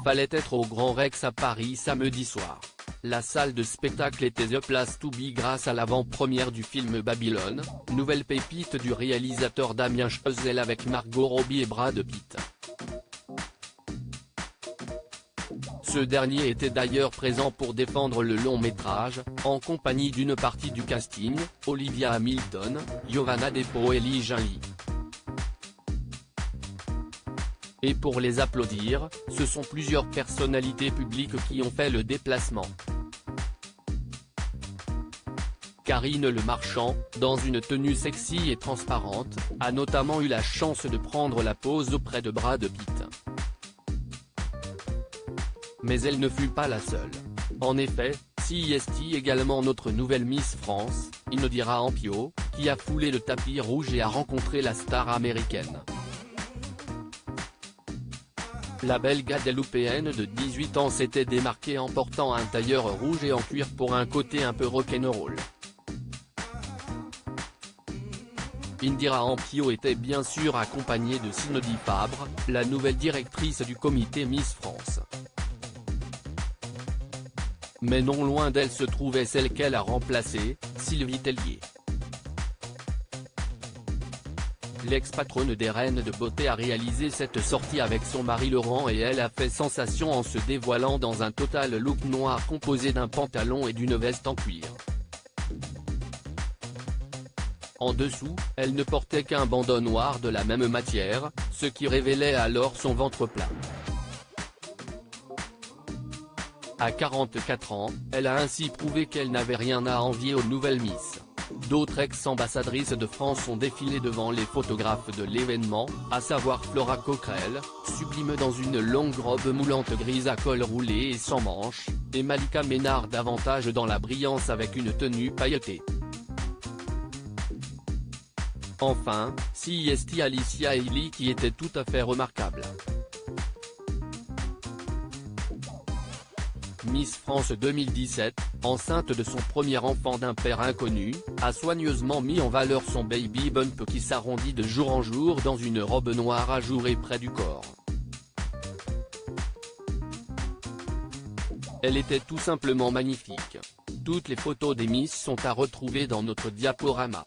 fallait être au Grand Rex à Paris samedi soir. La salle de spectacle était The Place to Be grâce à l'avant-première du film Babylone, nouvelle pépite du réalisateur Damien Chazelle avec Margot Robbie et Brad Pitt. Ce dernier était d'ailleurs présent pour défendre le long-métrage, en compagnie d'une partie du casting, Olivia Hamilton, Giovanna Depo et Lee Jin-Lee. Et pour les applaudir, ce sont plusieurs personnalités publiques qui ont fait le déplacement. Karine Le Marchand, dans une tenue sexy et transparente, a notamment eu la chance de prendre la pose auprès de Brad Pitt. Mais elle ne fut pas la seule. En effet, CIST également notre nouvelle Miss France, Indira Ampio, qui a foulé le tapis rouge et a rencontré la star américaine. La belle Guadeloupéenne de 18 ans s'était démarquée en portant un tailleur rouge et en cuir pour un côté un peu rock'n'roll. Indira Ampio était bien sûr accompagnée de Cindy Fabre, la nouvelle directrice du comité Miss France. Mais non loin d'elle se trouvait celle qu'elle a remplacée, Sylvie Tellier. L'ex-patronne des Reines de Beauté a réalisé cette sortie avec son mari Laurent et elle a fait sensation en se dévoilant dans un total look noir composé d'un pantalon et d'une veste en cuir. En dessous, elle ne portait qu'un bandeau noir de la même matière, ce qui révélait alors son ventre plat. À 44 ans, elle a ainsi prouvé qu'elle n'avait rien à envier aux nouvelles Miss. D'autres ex-ambassadrices de France ont défilé devant les photographes de l'événement, à savoir Flora Coquerel, sublime dans une longue robe moulante grise à col roulé et sans manches, et Malika Ménard davantage dans la brillance avec une tenue pailletée. Enfin, CIST Alicia Hailey qui était tout à fait remarquable. Miss France 2017, enceinte de son premier enfant d'un père inconnu, a soigneusement mis en valeur son baby bump qui s'arrondit de jour en jour dans une robe noire ajourée près du corps. Elle était tout simplement magnifique. Toutes les photos des Miss sont à retrouver dans notre diaporama.